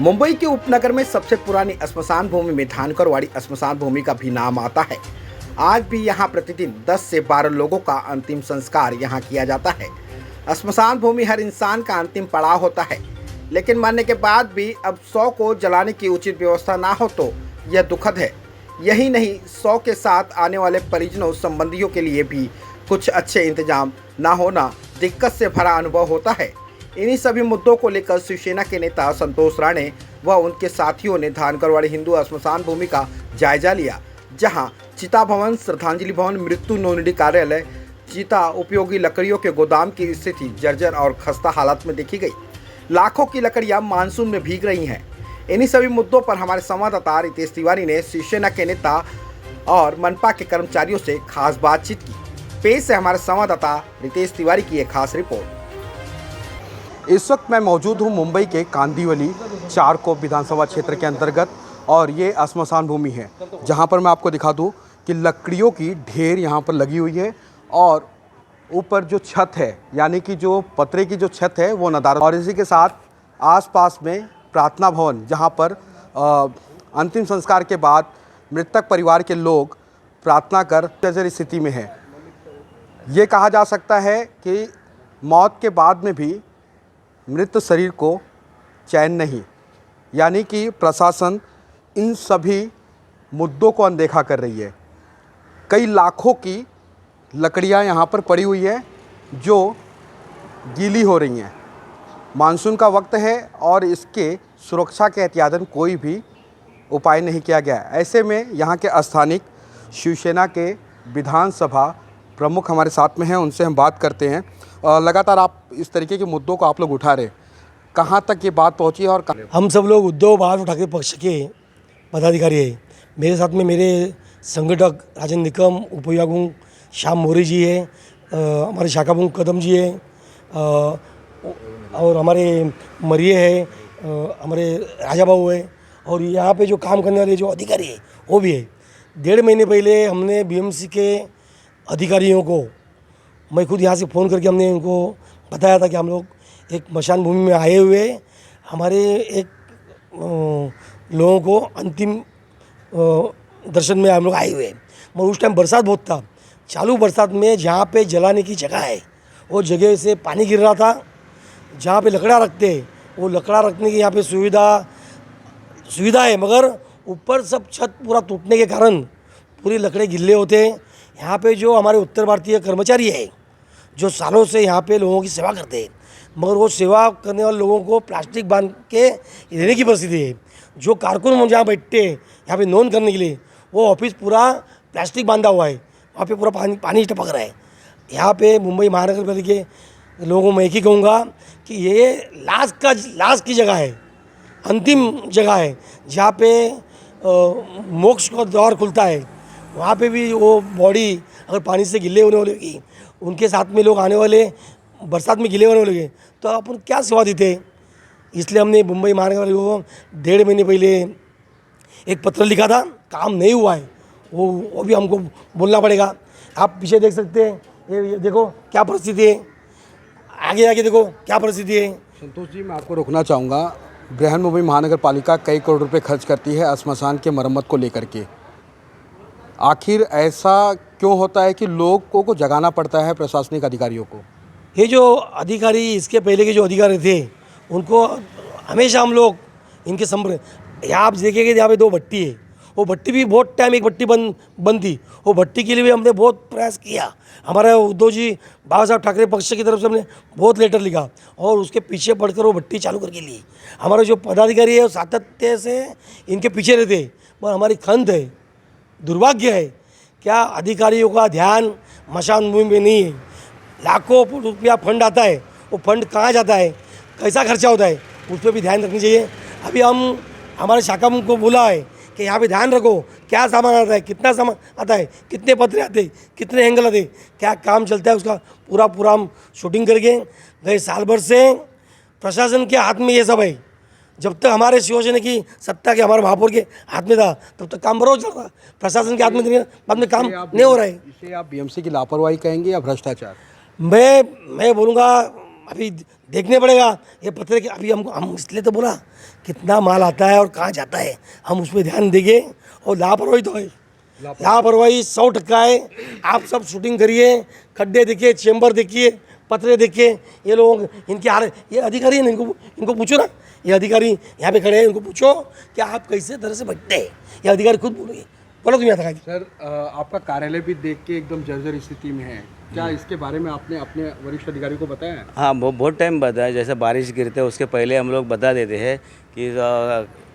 मुंबई के उपनगर में सबसे पुरानी श्मशान भूमि में धानकरवाड़ी श्मशान भूमि का भी नाम आता है। आज भी यहां प्रतिदिन 10 से 12 लोगों का अंतिम संस्कार यहां किया जाता है। श्मशान भूमि हर इंसान का अंतिम पड़ाव होता है, लेकिन मरने के बाद भी अब 100 को जलाने की उचित व्यवस्था ना हो तो यह दुखद है। यही नहीं, 100 के साथ आने वाले परिजनों संबंधियों के लिए भी कुछ अच्छे इंतजाम ना होना दिक्कत से भरा अनुभव होता है। इन्हीं सभी मुद्दों को लेकर शिवसेना के नेता संतोष राणे व उनके साथियों ने धानकरवाड़ी हिंदू श्मशान भूमि का जायजा लिया, जहां चिता भवन, श्रद्धांजलि भवन, मृत्यु नोंदणी कार्यालय, चिता उपयोगी लकड़ियों के गोदाम की स्थिति जर्जर और खस्ता हालत में देखी गई। लाखों की लकड़ियां मानसून में भीग रही हैं। इन्हीं सभी मुद्दों पर हमारे संवाददाता रितेश तिवारी ने शिवसेना के नेता और मनपा के कर्मचारियों से खास बातचीत की। पेश है हमारे संवाददाता रितेश तिवारी की एक खास रिपोर्ट। इस वक्त मैं मौजूद हूं मुंबई के कांदिवली चारकोप विधानसभा क्षेत्र के अंतर्गत, और ये श्मशान भूमि है जहां पर मैं आपको दिखा दूं कि लकड़ियों की ढेर यहां पर लगी हुई है और ऊपर जो छत है, यानी कि जो पतरे की जो छत है वो नदारद, और इसी के साथ आसपास में प्रार्थना भवन जहां पर अंतिम संस्कार के बाद मृतक परिवार के लोग प्रार्थना कर जर्जर स्थिति में है। ये कहा जा सकता है कि मौत के बाद में भी मृत शरीर को चैन नहीं, यानी कि प्रशासन इन सभी मुद्दों को अनदेखा कर रही है। कई लाखों की लकड़ियां यहाँ पर पड़ी हुई है जो गीली हो रही हैं। मानसून का वक्त है और इसके सुरक्षा के एहतियातन कोई भी उपाय नहीं किया गया। ऐसे में यहाँ के स्थानिक शिवसेना के विधानसभा प्रमुख हमारे साथ में हैं, उनसे हम बात करते हैं। लगातार आप इस तरीके के मुद्दों को आप लोग उठा रहे, कहाँ तक ये बात पहुँची है? और हम सब लोग उद्धव बाल ठाकरे पक्ष के पदाधिकारी हैं। मेरे साथ में मेरे संगठक राजन निकम, उपविभाग श्याम मोरे जी है, हमारे शाखा प्रमुख कदम जी है, और हमारे मरिए है, हमारे राजा बाबू है, और यहाँ पे जो काम करने वाले जो अधिकारी है वो भी है। 1.5 महीने पहले हमने बीएमसी के अधिकारियों को, मैं खुद यहाँ से फ़ोन करके हमने उनको बताया था कि हम लोग एक मशान भूमि में आए हुए, हमारे एक लोगों को अंतिम दर्शन में हम लोग आए हुए। मगर उस टाइम बरसात बहुत था। चालू बरसात में जहाँ पे जलाने की जगह है वो जगह से पानी गिर रहा था। जहाँ पे लकड़ा रखते वो लकड़ा रखने की यहाँ पे सुविधा है, मगर ऊपर सब छत पूरा टूटने के कारण पूरी लकड़े गिल्ले होते हैं। यहाँ पे जो हमारे उत्तर भारतीय कर्मचारी है जो सालों से यहाँ पे लोगों की सेवा करते हैं, मगर वो सेवा करने वाले लोगों को प्लास्टिक बांध के रहने की परिस्थिति है। जो कारकुन जहाँ बैठते हैं यहाँ पे नोंद करने के लिए, वो ऑफिस पूरा प्लास्टिक बांधा हुआ है, वहाँ पे पूरा पानी टपक रहा है। यहाँ पे मुंबई महानगर पालिका के लोगों को मैं एक ही कहूँगा कि ये लास्ट की जगह है, अंतिम जगह है, जहाँ पे मोक्ष का द्वार खुलता है। वहाँ पे भी वो बॉडी अगर पानी से गिले होने वाले की, उनके साथ में लोग आने वाले बरसात में गिले होने वाले, तो अपन क्या सेवा देते। इसलिए हमने मुंबई महानगर पालिका को 1.5 महीने पहले एक पत्र लिखा था। काम नहीं हुआ है, वो भी हमको बोलना पड़ेगा। आप पीछे देख सकते हैं, ये देखो क्या परिस्थिति है, आगे देखो क्या परिस्थिति है। संतोष जी, मैं आपको रोकना चाहूँगा। बृहन मुंबई महानगर पालिका कई करोड़ रुपए खर्च करती है श्मशान के मरम्मत को लेकर के। आखिर ऐसा क्यों होता है कि लोगों को जगाना पड़ता है प्रशासनिक अधिकारियों को? ये जो अधिकारी, इसके पहले के जो अधिकारी थे, उनको हमेशा हम लोग इनके संपर्क, यहाँ आप देखेंगे यहाँ पे 2 भट्टी है, वो भट्टी भी बहुत टाइम एक भट्टी बंद थी। वो भट्टी के लिए भी हमने बहुत प्रयास किया। हमारा उद्धव जी बाबा साहब ठाकरे पक्ष की तरफ से हमने बहुत लेटर लिखा और उसके पीछे पढ़कर वो भट्टी चालू करके ली। हमारे जो पदाधिकारी है वो सातत्य से इनके पीछे रहते, पर हमारी खंत है, दुर्भाग्य है, क्या अधिकारियों का ध्यान मशान भूमि में नहीं है। लाखों रुपया फंड आता है, वो फंड कहाँ जाता है, कैसा खर्चा होता है, उस पर भी ध्यान रखनी चाहिए। अभी हम हमारे शाखा को बोला है कि यहाँ पे ध्यान रखो, क्या सामान आता है, कितना सामान आता है, कितने पत्रे आते हैं, कितने एंगल आते हैं, क्या काम चलता है, उसका पूरा हम शूटिंग करके गए साल भर से प्रशासन के हाथ में ये सब है। जब तक हमारे शिवसेना की सत्ता के हमारे महापौर के हाथ में था तब तक काम बरोबर चल रहा। प्रशासन के हाथ में बाद में काम नहीं हो रहा है। इसे आप बीएमसी की लापरवाही कहेंगे या भ्रष्टाचार? मैं बोलूँगा अभी देखने पड़ेगा ये पत्र के। अभी हम इसलिए तो बोला कितना माल आता है और कहाँ जाता है, हम उस पर ध्यान देंगे। और लापरवाही तो है, लापरवाही 100% है। आप सब शूटिंग करिए, खड्डे देखिए, चेंबर देखिए, पत्रे देखिए। ये लोग ये अधिकारी हैं, इनको पूछो ना, ये अधिकारी यहाँ पे खड़े हैं, इनको पूछो कि आप कैसे तरह से बैठते हैं। ये अधिकारी खुद बोलोगे, बोलो तुम यहाँ तक। सर आपका कार्यालय भी देख के एकदम जर्जर स्थिति में है, क्या इसके बारे में आपने अपने वरिष्ठ अधिकारी को बताया है? हाँ, बहुत टाइम बताया। जैसे बारिश गिरते है उसके पहले हम लोग बता देते हैं कि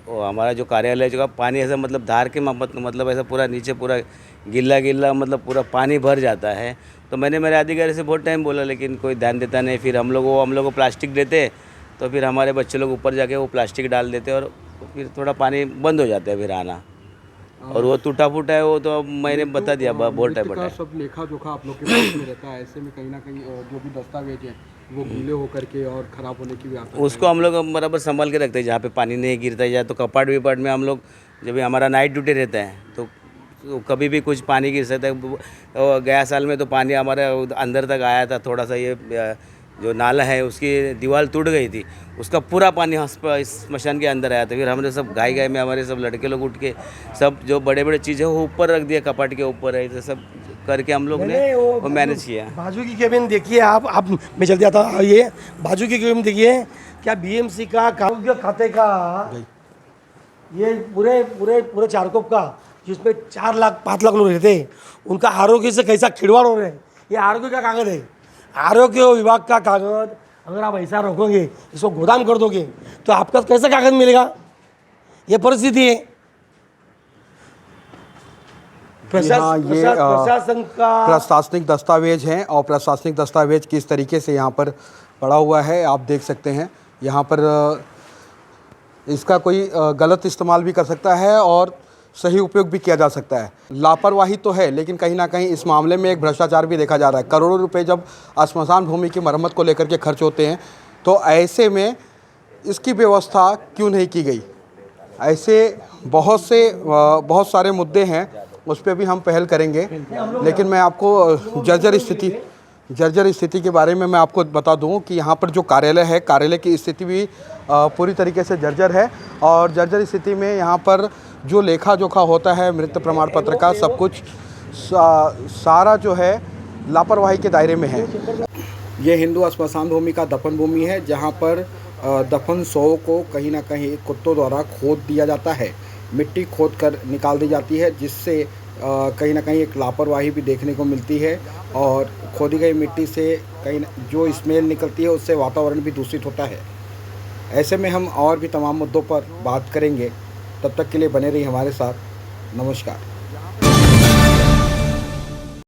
वो हमारा जो कार्यालय जो पानी ऐसा मतलब धार के मतलब ऐसा पूरा नीचे पूरा गिल्ला मतलब पूरा पानी भर जाता है। तो मैंने मेरे अधिकारी से बहुत टाइम बोला, लेकिन कोई ध्यान देता नहीं। फिर हम लोग को प्लास्टिक देते, तो फिर हमारे बच्चे लोग ऊपर जाके वो प्लास्टिक डाल देते और फिर थोड़ा पानी बंद हो जाता है फिर आना। और वो टूटा फूटा है वो तो मैंने बता दिया, बहुत टाइम बताया। सब लेखा जोखा आप लोग के पास में रहता है, ऐसे में कहीं ना कहीं जो भी दस्तावेज हैं वो गीले होकर के और ख़राब होने की भी आशंका है। उसको हम लोग बराबर संभाल के रखते हैं, जहाँ पे पानी नहीं गिरता है। तो कपाट विपाट में हम लोग, जब हमारा नाइट ड्यूटी रहता है तो कभी भी कुछ पानी गिर सकता है। गया साल में तो पानी हमारे अंदर तक आया था, थोड़ा सा ये जो नाला है उसकी दीवार टूट गई थी, उसका पूरा पानी स्मशान के अंदर आया था। फिर हमने सब गाय में हमारे सब लड़के लोग उठ के सब जो बड़े बड़े चीज़ें वो ऊपर रख दिया, कपाट के ऊपर है, सब करके हम लोग ने वो मैनेज किया। बाजू की केबिन देखिए आप, मैं जल्दी आता हूँ। ये बाजू की केबिन देखिए, क्या बीएमसी का आरोग्य खाते का ये पूरे पूरे पूरे चारकोप का, जिसमें 4 लाख 5 लाख लोग रहते हैं, उनका आरोग्य से कैसा खिलवाड़ हो रहे हैं। ये आरोग्य का कागज है, आरोग्य विभाग का कागज। अगर आप ऐसा रखोगे, इसको गोदाम कर दोगे, तो आपका कैसा कागज मिलेगा। ये परिस्थिति है। प्रशासन का प्रशासनिक दस्तावेज हैं और प्रशासनिक दस्तावेज किस तरीके से यहाँ पर पड़ा हुआ है आप देख सकते हैं। यहाँ पर इसका कोई गलत इस्तेमाल भी कर सकता है और सही उपयोग भी किया जा सकता है। लापरवाही तो है, लेकिन कहीं ना कहीं इस मामले में एक भ्रष्टाचार भी देखा जा रहा है। करोड़ों रुपए जब स्मशान भूमि की मरम्मत को लेकर के खर्च होते हैं, तो ऐसे में इसकी व्यवस्था क्यों नहीं की गई। ऐसे बहुत सारे मुद्दे हैं, उस पर भी हम पहल करेंगे। लेकिन मैं आपको जर्जर स्थिति के बारे में मैं आपको बता दूं कि यहाँ पर जो कार्यालय है, कार्यालय की स्थिति भी पूरी तरीके से जर्जर है। और जर्जर स्थिति में यहाँ पर जो लेखा जोखा होता है मृत्यु प्रमाण पत्र का, सब कुछ सारा जो है लापरवाही के दायरे में है। ये हिंदू स्मशान भूमि का दफन भूमि है, जहाँ पर दफन शव को कहीं ना कहीं कुत्तों द्वारा खोद दिया जाता है, मिट्टी खोद कर निकाल दी जाती है, जिससे कहीं ना कहीं एक लापरवाही भी देखने को मिलती है। और खोदी गई मिट्टी से जो स्मेल निकलती है, उससे वातावरण भी दूषित होता है। ऐसे में हम और भी तमाम मुद्दों पर बात करेंगे। तब तक के लिए बने रहिए हमारे साथ। नमस्कार।